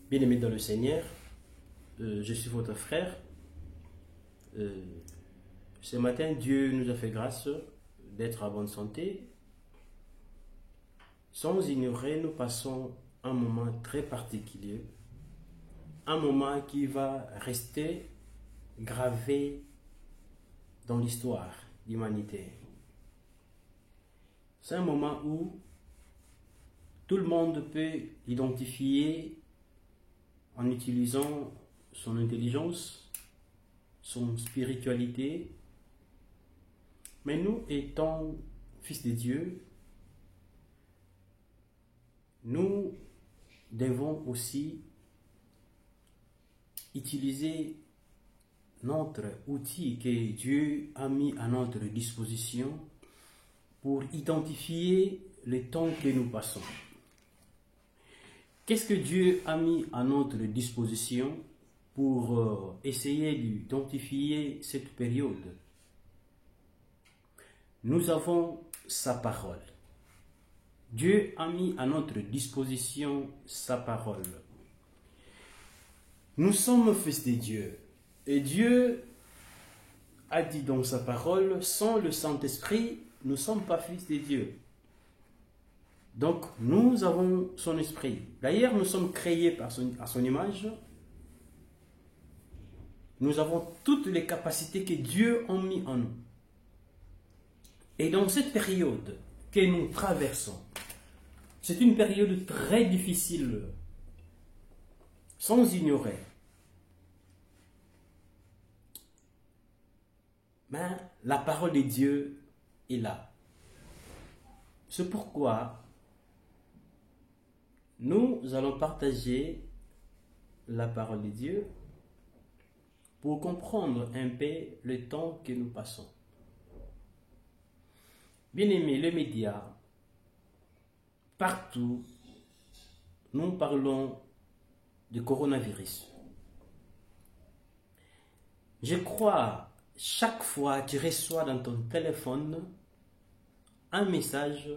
Bien-aimés dans le Seigneur, je suis votre frère. Ce matin, Dieu nous a fait grâce d'être en bonne santé. Sans ignorer, nous passons un moment très particulier, un moment qui va rester gravé dans l'histoire de l'humanité. C'est un moment où tout le monde peut identifier en utilisant son intelligence, son spiritualité. Mais nous, étant fils de Dieu, nous devons aussi utiliser notre outil que Dieu a mis à notre disposition pour identifier le temps que nous passons. Qu'est-ce que Dieu a mis à notre disposition pour essayer d'identifier cette période? Nous avons sa parole. Dieu a mis à notre disposition sa parole. Nous sommes fils de Dieu. Et Dieu a dit dans sa parole, sans le Saint-Esprit, nous ne sommes pas fils de Dieu. Donc, nous avons son esprit. D'ailleurs, nous sommes créés à son image. Nous avons toutes les capacités que Dieu a mis en nous. Et dans cette période que nous traversons, c'est une période très difficile, sans ignorer. Mais la parole de Dieu est là. C'est pourquoi nous allons partager la parole de Dieu pour comprendre un peu le temps que nous passons. Bien-aimés, les médias, partout, nous parlons du coronavirus. Je crois, chaque fois que tu reçois dans ton téléphone un message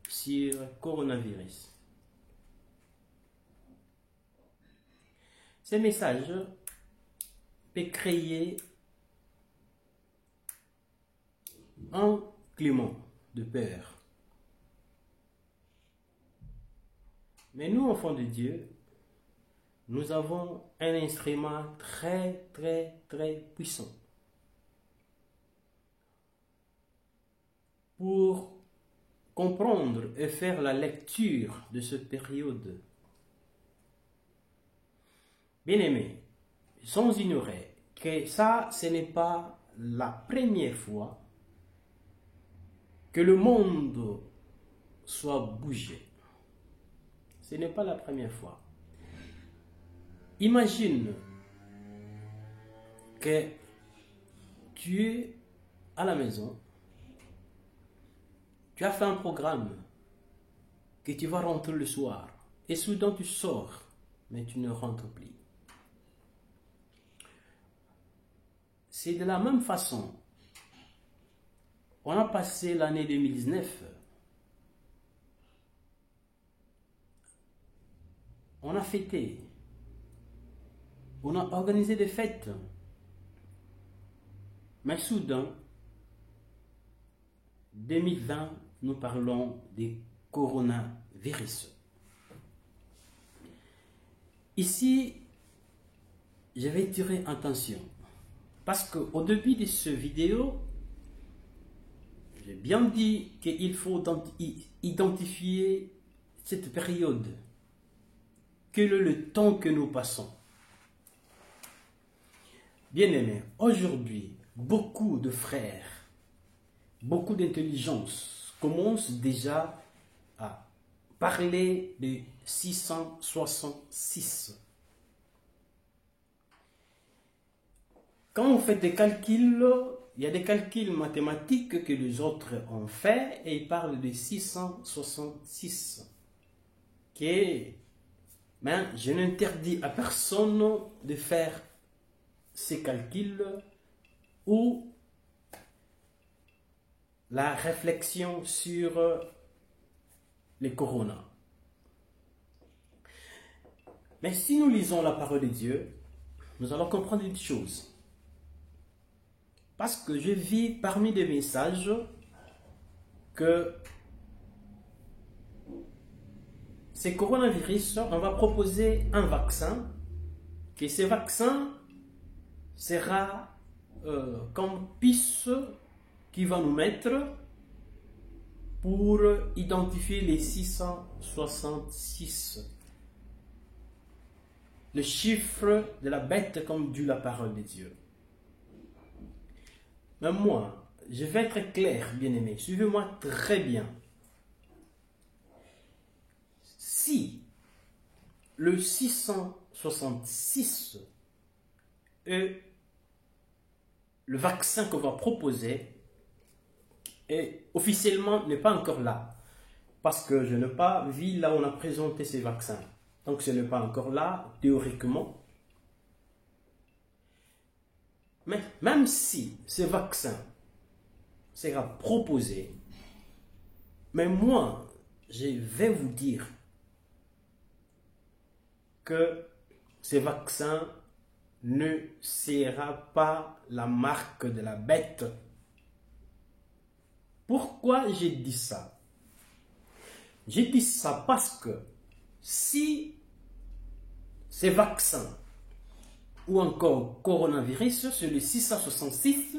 sur coronavirus. Ce message peut créer un climat de peur. Mais nous, enfants de Dieu, nous avons un instrument très puissant pour comprendre et faire la lecture de cette période. Bien-aimés, sans ignorer que ça, ce n'est pas la première fois que le monde soit bougé. Ce n'est pas la première fois. Imagine que tu es à la maison, tu as fait un programme que tu vas rentrer le soir et soudain tu sors, mais tu ne rentres plus. C'est de la même façon. On a passé l'année 2019. On a fêté. On a organisé des fêtes. Mais soudain, 2020, nous parlons des coronavirus. Ici, je vais tirer attention. Parce qu'au début de cette vidéo, j'ai bien dit qu'il faut identifier cette période. Quel est le temps que nous passons? Bien-aimés, aujourd'hui, beaucoup de frères, beaucoup d'intelligence commencent déjà à parler de 666. Quand on fait des calculs, il y a des calculs mathématiques que les autres ont fait et ils parlent de 666. Mais je n'interdis à personne de faire ces calculs ou la réflexion sur les corona. Mais si nous lisons la parole de Dieu, nous allons comprendre une chose. Parce que je vis parmi des messages que ces coronavirus, on va proposer un vaccin, que ce vaccin sera comme puce qui va nous mettre pour identifier les 666. Le chiffre de la bête comme dit la parole de Dieu. Mais moi, je vais être clair, bien-aimé. Suivez-moi très bien. Si le 666 est le vaccin qu'on va proposer, et officiellement n'est pas encore là, parce que je n'ai pas vu là où on a présenté ces vaccins. Donc ce n'est pas encore là, théoriquement. Mais même si ce vaccin sera proposé, mais moi, je vais vous dire que ce vaccin ne sera pas la marque de la bête. Pourquoi j'ai dit ça? J'ai dit ça parce que si ces vaccins ou encore coronavirus sur le 666,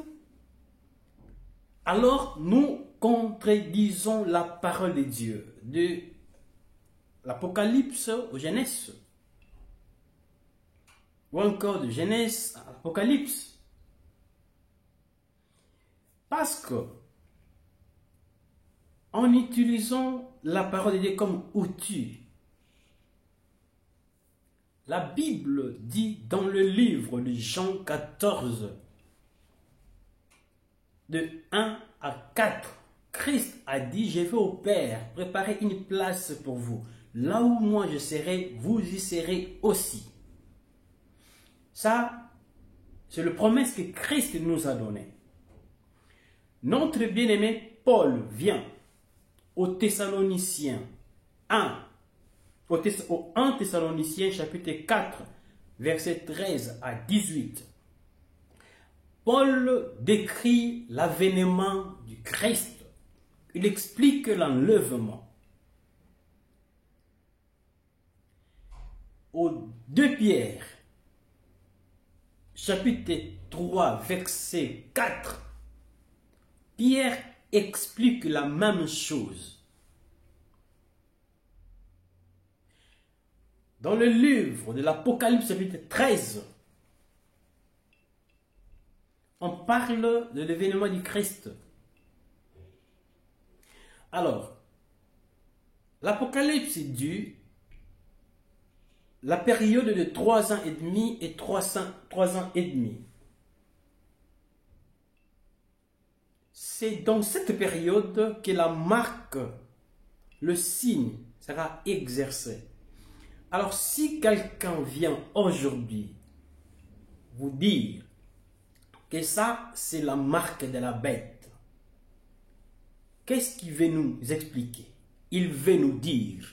alors nous contredisons la parole de Dieu, de l'Apocalypse au Genèse, ou encore de Genèse à l'Apocalypse. Parce que en utilisant la parole de Dieu comme outil, la Bible dit dans le livre de Jean 14, de 1 à 4, Christ a dit, je vais au Père préparer une place pour vous. Là où moi je serai, vous y serez aussi. Ça, c'est la promesse que Christ nous a donnée. Notre bien-aimé Paul vient aux Thessaloniciens 1, au 1 Thessaloniciens chapitre 4, verset 13 à 18. Paul décrit l'avènement du Christ. Il explique l'enlèvement. Au 2 Pierre, chapitre 3, verset 4, Pierre explique la même chose. Dans le livre de l'Apocalypse, chapitre 13, on parle de l'événement du Christ. Alors, l'Apocalypse dit la période de 3 ans et demi et 3 ans et demi. C'est dans cette période que la marque, le signe sera exercé. Alors si quelqu'un vient aujourd'hui vous dire que ça c'est la marque de la bête, qu'est-ce qu'il veut nous expliquer? Il veut nous dire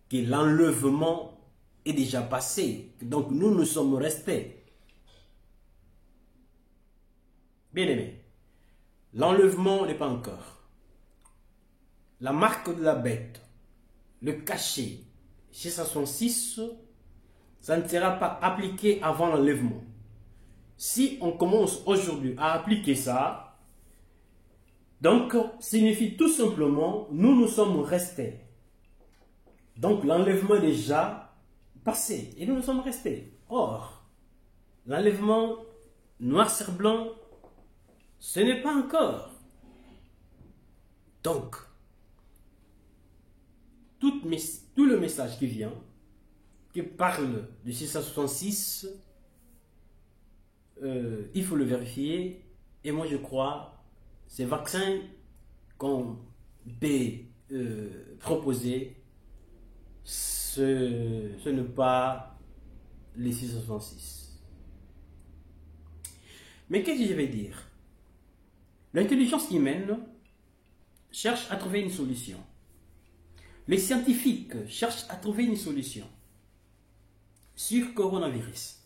que l'enlèvement est déjà passé, donc nous sommes restés. Bien aimé, l'enlèvement n'est pas encore. La marque de la bête, le cachet, 666, ça ne sera pas appliqué avant l'enlèvement. Si on commence aujourd'hui à appliquer ça, donc signifie tout simplement nous sommes restés. Donc l'enlèvement est déjà passé et nous sommes restés. Or, l'enlèvement noir sur blanc, ce n'est pas encore. Donc, tout le message qui vient, qui parle de 666, il faut le vérifier. Et moi je crois, ces vaccins qu'on peut proposer, ce n'est pas les 666. Mais qu'est-ce que je vais dire? L'intelligence humaine cherche à trouver une solution. Les scientifiques cherchent à trouver une solution. sur coronavirus.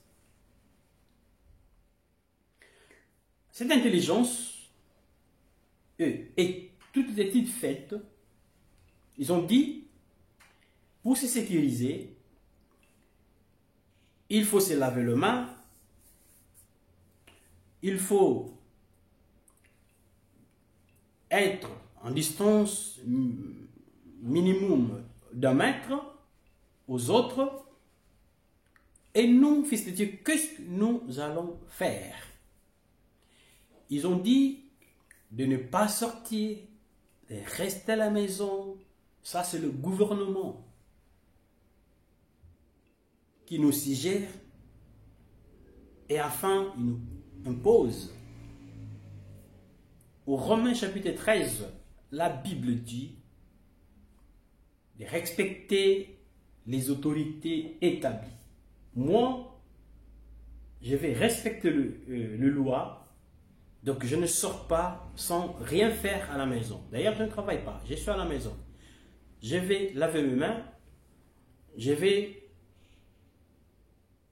Cette intelligence, et toutes les études faites, ils ont dit, pour se sécuriser, il faut se laver les mains, il faut être en distance minimum d'1 mètre aux autres. Et nous, fils de Dieu, qu'est-ce que nous allons faire? Ils ont dit de ne pas sortir, de rester à la maison. Ça, c'est le gouvernement qui nous suggère et afin, il nous impose. Au Romains chapitre 13, la Bible dit de respecter les autorités établies. Moi, je vais respecter le loi, donc je ne sors pas sans rien faire à la maison. D'ailleurs, je ne travaille pas, je suis à la maison. Je vais laver mes mains, je vais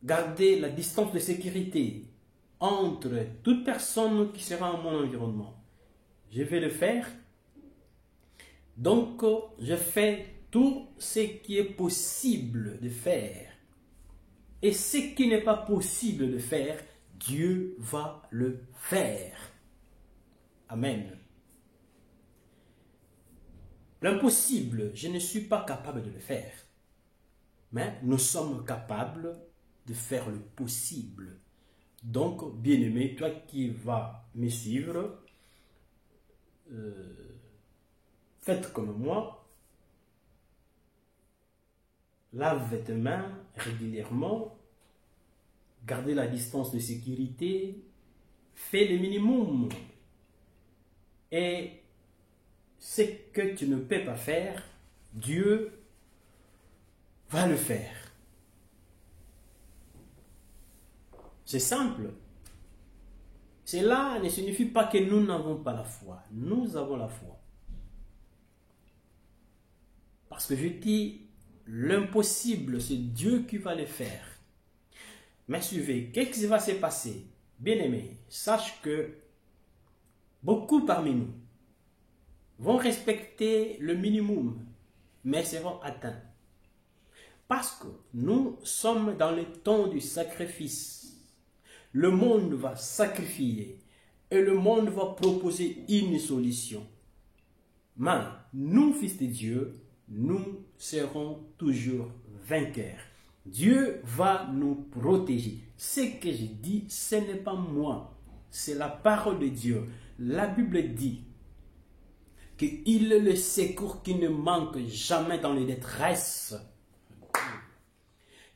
garder la distance de sécurité entre toute personne qui sera dans mon environnement. Je vais le faire. Donc, je fais tout ce qui est possible de faire. Et ce qui n'est pas possible de faire, Dieu va le faire. Amen. L'impossible, je ne suis pas capable de le faire. Mais nous sommes capables de faire le possible. Donc, bien-aimé, toi qui vas me suivre, faites comme moi. Lave tes mains régulièrement, gardez la distance de sécurité, fais le minimum. Et ce que tu ne peux pas faire, Dieu va le faire. C'est simple. Cela ne signifie pas que nous n'avons pas la foi. Nous avons la foi. Parce que je dis, l'impossible, c'est Dieu qui va le faire. Mais suivez, qu'est-ce qui va se passer? Bien-aimé, sache que beaucoup parmi nous vont respecter le minimum, mais seront atteints. Parce que nous sommes dans le temps du sacrifice. Le monde va sacrifier et le monde va proposer une solution. Mais nous, fils de Dieu, nous serons toujours vainqueurs. Dieu va nous protéger. Ce que je dis, ce n'est pas moi. C'est la parole de Dieu. La Bible dit qu'il est le secours qui ne manque jamais dans les détresses.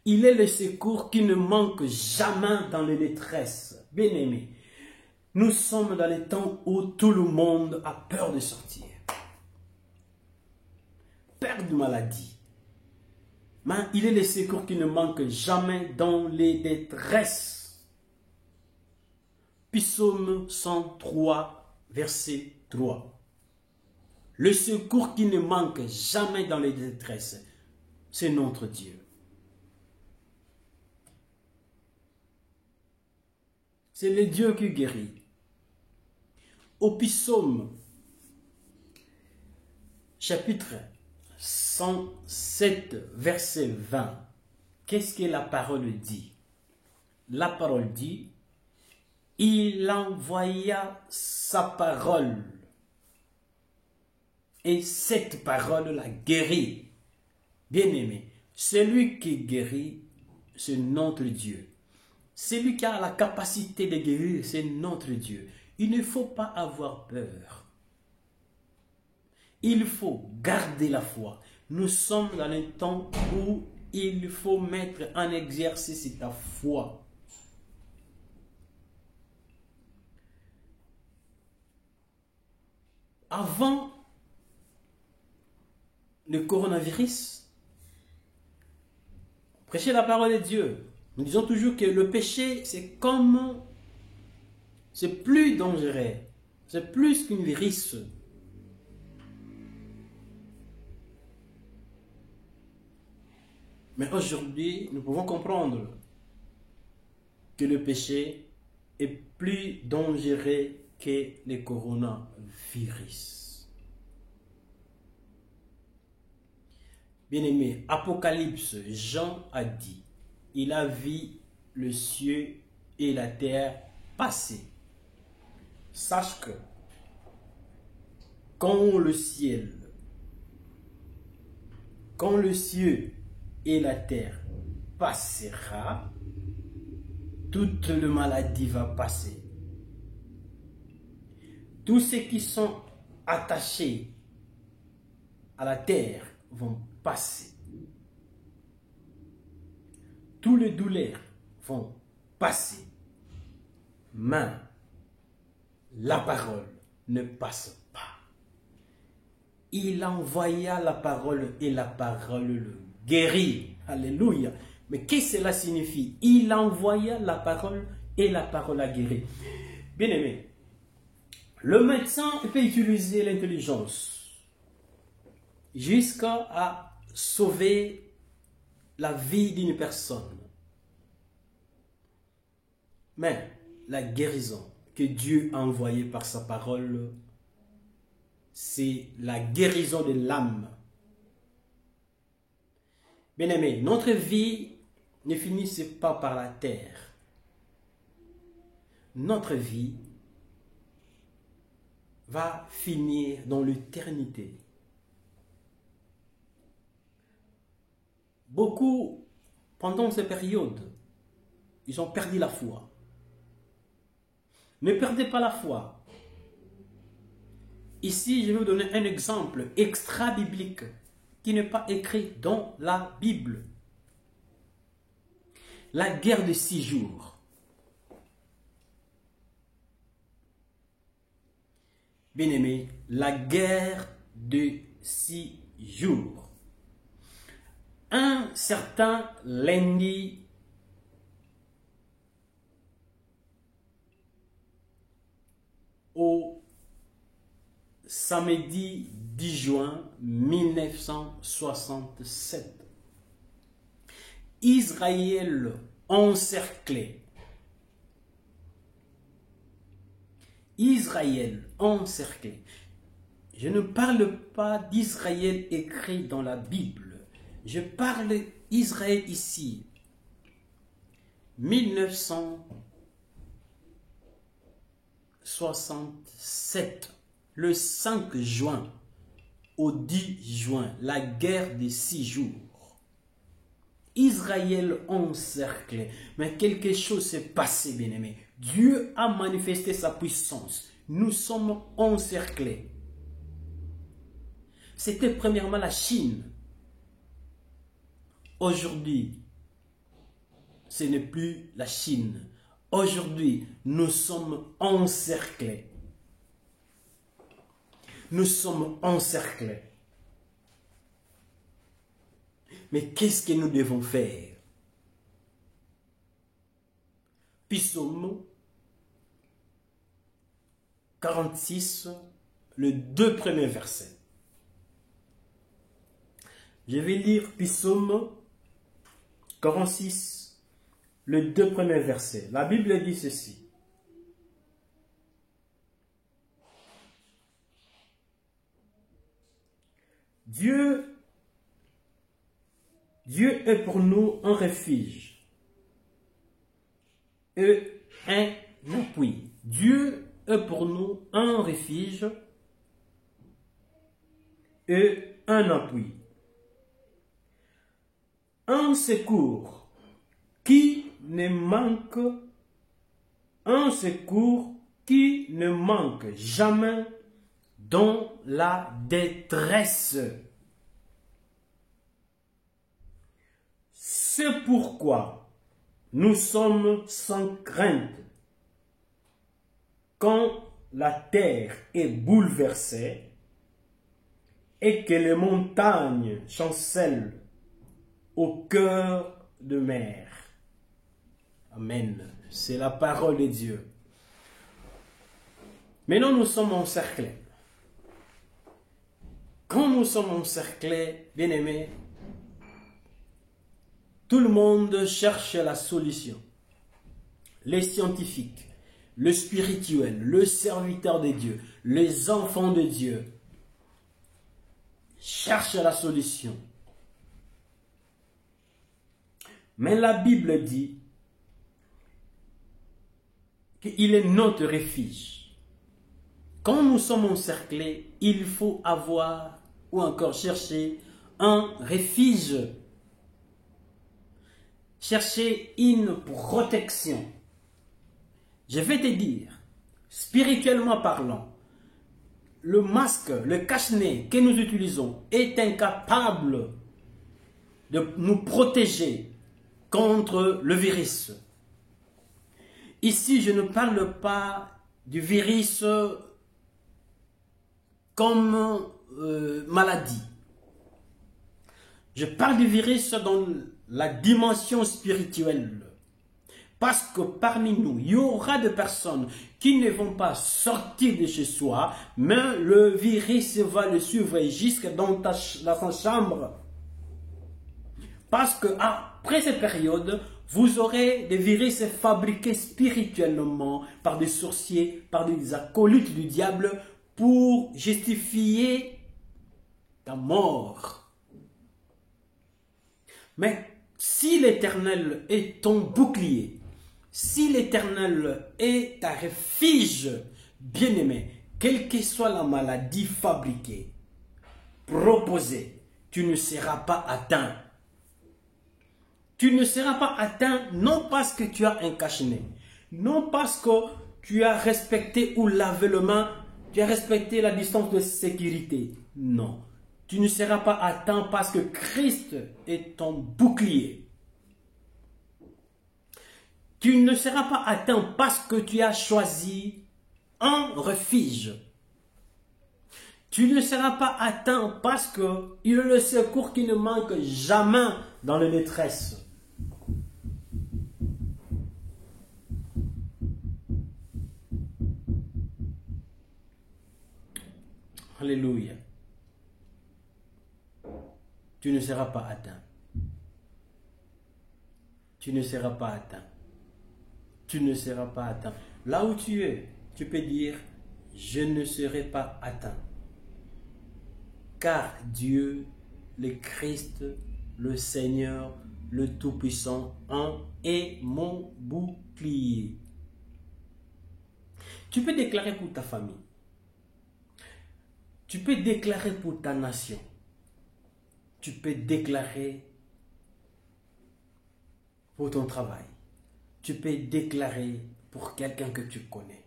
Il est le secours qui ne manque jamais dans les détresses. Bien-aimés, nous sommes dans les temps où tout le monde a peur de sortir. Peur de maladie. Mais il est le secours qui ne manque jamais dans les détresses. Psaume 103, verset 3. Le secours qui ne manque jamais dans les détresses, c'est notre Dieu. C'est le Dieu qui guérit. Au psaume, chapitre 107, verset 20, qu'est-ce que la parole dit? La parole dit, il envoya sa parole. Et cette parole la guérit. Bien-aimé, celui qui guérit, c'est notre Dieu. Celui qui a la capacité de guérir, c'est notre Dieu. Il ne faut pas avoir peur. Il faut garder la foi. Nous sommes dans un temps où il faut mettre en exercice ta foi. Avant le coronavirus, prêchez la parole de Dieu. Nous disons toujours que le péché, c'est plus dangereux, c'est plus qu'une virus. Mais aujourd'hui, nous pouvons comprendre que le péché est plus dangereux que le coronavirus. Bien-aimé, Apocalypse, Jean a dit, il a vu le ciel et la terre passer. Sache que quand le ciel et la terre passera, toute la maladie va passer. Tous ceux qui sont attachés à la terre vont passer. Tous les douleurs vont passer. Mais la parole ne passe pas. Il envoya la parole et la parole le guérit. Alléluia. Mais qu'est-ce que cela signifie? Il envoya la parole et la parole a guéri. Bien-aimé, le médecin peut utiliser l'intelligence jusqu'à sauver la vie d'une personne. Mais la guérison que Dieu a envoyée par sa parole, c'est la guérison de l'âme. Bien-aimé, notre vie ne finissait pas par la terre. Notre vie va finir dans l'éternité. Beaucoup, pendant ces périodes, ils ont perdu la foi. Ne perdez pas la foi. Ici, je vais vous donner un exemple extra-biblique qui n'est pas écrit dans la Bible. La guerre de 6 jours. Bien-aimé, la guerre de 6 jours. Un certain lundi au samedi 10 juin 1967, Israël encerclé. Israël encerclé. Je ne parle pas d'Israël écrit dans la Bible. Je parle d'Israël ici. 1967, le 5 juin au 10 juin, la guerre des 6 jours. Israël encerclé. Mais quelque chose s'est passé, bien-aimé. Dieu a manifesté sa puissance. Nous sommes encerclés. C'était premièrement la Chine. Aujourd'hui, ce n'est plus la Chine. Aujourd'hui, nous sommes encerclés. Nous sommes encerclés. Mais qu'est-ce que nous devons faire? Psaume 46, le 2 premiers versets. Je vais lire Psaume 46, le 2 premiers versets. La Bible dit ceci. Dieu est pour nous un refuge et un appui. Dieu est pour nous un refuge et un appui. Un secours qui ne manque, un secours qui ne manque jamais dans la détresse. C'est pourquoi nous sommes sans crainte quand la terre est bouleversée et que les montagnes chancellent au cœur de mer. Amen. C'est la parole de Dieu. Maintenant, nous sommes encerclés. Quand nous sommes encerclés, bien-aimés, Tout le monde cherche la solution. Les scientifiques, le spirituel, le serviteur de Dieu, les enfants de Dieu cherchent la solution. Mais la Bible dit qu'il est notre refuge. Quand nous sommes encerclés, il faut avoir ou encore chercher un refuge. Chercher une protection. Je vais te dire, spirituellement parlant, le masque, le cache-nez que nous utilisons est incapable de nous protéger contre le virus. Ici, je ne parle pas du virus comme maladie. Je parle du virus dans la dimension spirituelle. Parce que parmi nous, il y aura des personnes qui ne vont pas sortir de chez soi, mais le virus va le suivre jusque dans sa chambre. Parce que après cette période, vous aurez des virus fabriqués spirituellement par des sorciers, par des acolytes du diable pour justifier ta mort. Mais si l'Éternel est ton bouclier, si l'Éternel est ta refuge, bien-aimé, quelle que soit la maladie fabriquée, proposée, tu ne seras pas atteint. Tu ne seras pas atteint non parce que tu as un cache-nez, non parce que tu as respecté ou lavé le main, tu as respecté la distance de sécurité. Non. Tu ne seras pas atteint parce que Christ est ton bouclier. Tu ne seras pas atteint parce que tu as choisi un refuge. Tu ne seras pas atteint parce qu'il est le secours qui ne manque jamais dans la détresse. Alléluia. Tu ne seras pas atteint. Tu ne seras pas atteint. Tu ne seras pas atteint. Là où tu es, tu peux dire, je ne serai pas atteint. Car Dieu, le Christ, le Seigneur, le Tout-Puissant, est mon bouclier. Tu peux déclarer pour ta famille. Tu peux déclarer pour ta nation. Tu peux déclarer pour ton travail. Tu peux déclarer pour quelqu'un que tu connais.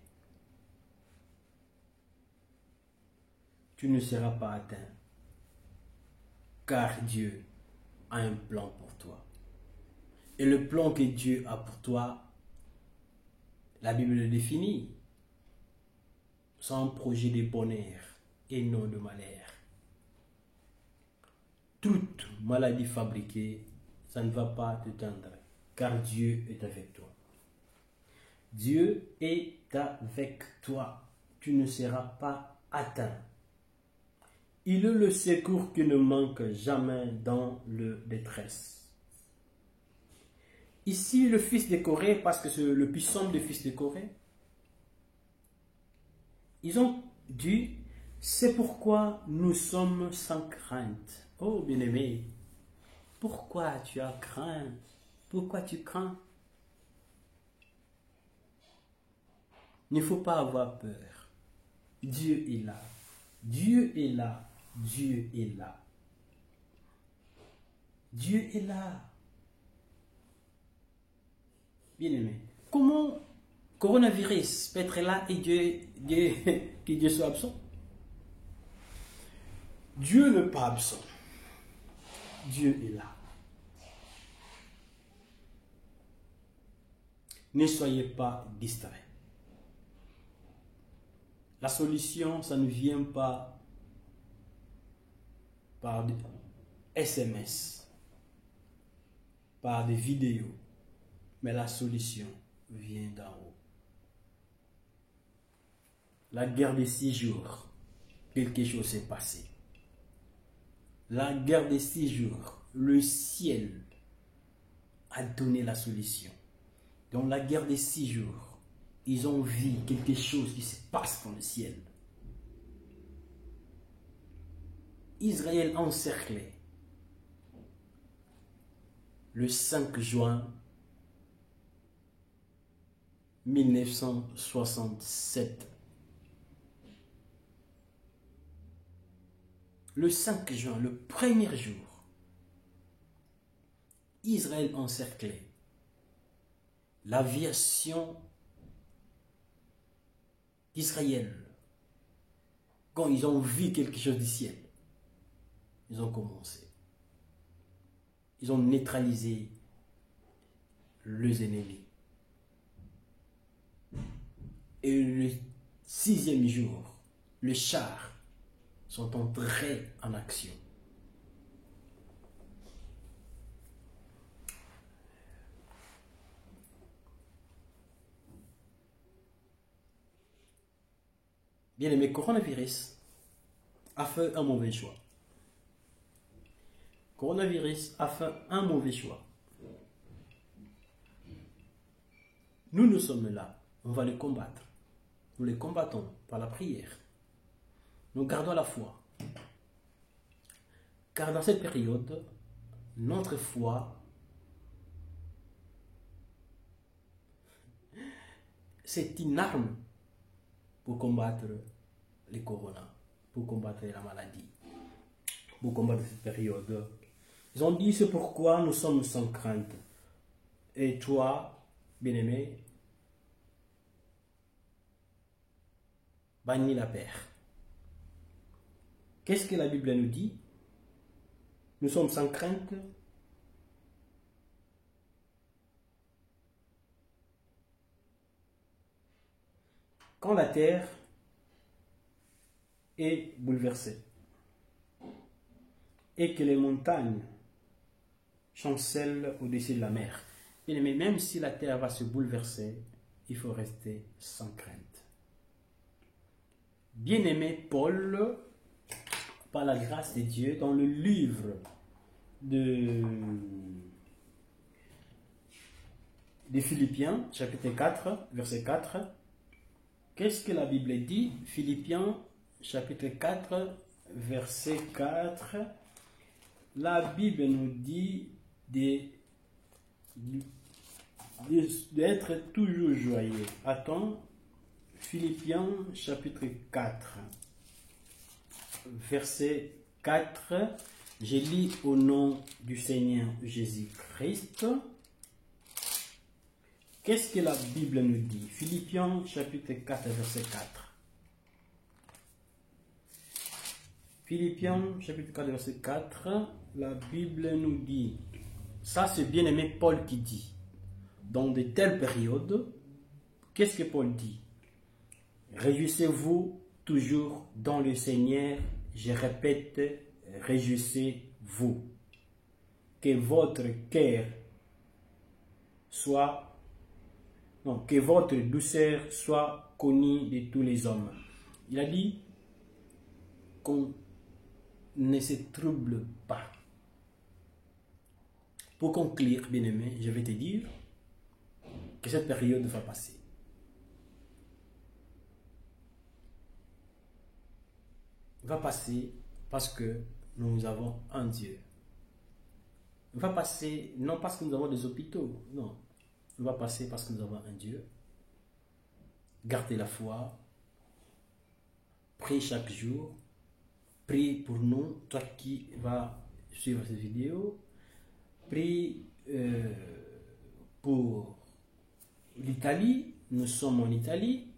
Tu ne seras pas atteint. Car Dieu a un plan pour toi. Et le plan que Dieu a pour toi, la Bible le définit. C'est un projet de bonheur et non de malheur. Toute maladie fabriquée, ça ne va pas t'atteindre, car Dieu est avec toi. Dieu est avec toi. Tu ne seras pas atteint. Il est le secours qui ne manque jamais dans le détresse. Ici, le fils de Corée, parce que c'est le puissant des fils de Corée, ils ont dit, c'est pourquoi nous sommes sans crainte. Oh bien-aimé, pourquoi tu as craint? Pourquoi tu crains? Il ne faut pas avoir peur. Dieu est là. Dieu est là. Dieu est là. Dieu est là. Bien-aimé, comment coronavirus peut être là et que Dieu soit absent? Dieu n'est pas absent. Dieu est là. Ne soyez pas distraits. La solution, ça ne vient pas par des SMS, par des vidéos, mais la solution vient d'en haut. La guerre des 6 jours, quelque chose s'est passé. La guerre des 6 jours, le ciel a donné la solution. Dans la guerre des 6 jours, ils ont vu quelque chose qui se passe dans le ciel. Israël encerclé. Le 5 juin 1967. Le 5 juin, le premier jour, Israël encerclé. L'aviation d'Israël, quand ils ont vu quelque chose du ciel, ils ont commencé. Ils ont neutralisé les ennemis. Et le 6e jour, les chars sont entrés en action. Bien aimé, coronavirus a fait un mauvais choix. Coronavirus a fait un mauvais choix. Nous sommes là, on va le combattre. Nous les combattons par la prière. Nous gardons la foi. Car dans cette période, notre foi, c'est une arme pour combattre les corona, pour combattre la maladie, pour combattre cette période. Ils ont dit, c'est pourquoi nous sommes sans crainte. Et toi, bien-aimé, bannis la peur. Qu'est-ce que la Bible nous dit? Nous sommes sans crainte. Quand la terre est bouleversée et que les montagnes chancellent au-dessus de la mer. Mais même si la terre va se bouleverser, il faut rester sans crainte. Bien-aimé Paul, par la grâce de Dieu, dans le livre de Philippiens, chapitre 4, verset 4, qu'est-ce que la Bible dit? Philippiens, chapitre 4, verset 4, la Bible nous dit d'être toujours joyeux. Attends, Philippiens, chapitre 4, verset 4, je lis au nom du Seigneur Jésus-Christ. Qu'est-ce que la Bible nous dit? Philippiens chapitre 4, verset 4. Philippiens chapitre 4, verset 4, la Bible nous dit, ça c'est bien-aimé Paul qui dit, dans de telles périodes, qu'est-ce que Paul dit? Réjouissez-vous toujours dans le Seigneur, je répète, réjouissez-vous. Que votre cœur soit que votre douceur soit connue de tous les hommes. Il a dit qu'on ne se trouble pas. Pour conclure, bien-aimé, je vais te dire que cette période va passer. Va passer parce que nous avons un Dieu. Va passer non parce que nous avons des hôpitaux, non. Va passer parce que nous avons un Dieu. Gardez la foi. Prie chaque jour. Prie pour nous, toi qui vas suivre cette vidéo. Prie pour l'Italie. Nous sommes en Italie.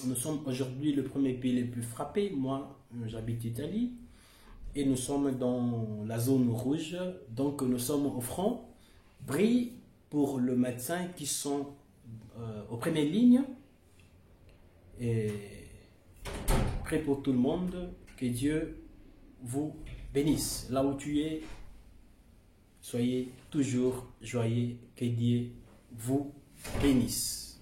Nous sommes aujourd'hui le premier pays le plus frappé. Moi, j'habite Italie. Et nous sommes dans la zone rouge. Donc, nous sommes au front. Prie pour les médecins qui sont aux premières lignes. Et prie pour tout le monde. Que Dieu vous bénisse. Là où tu es, soyez toujours joyeux. Que Dieu vous bénisse.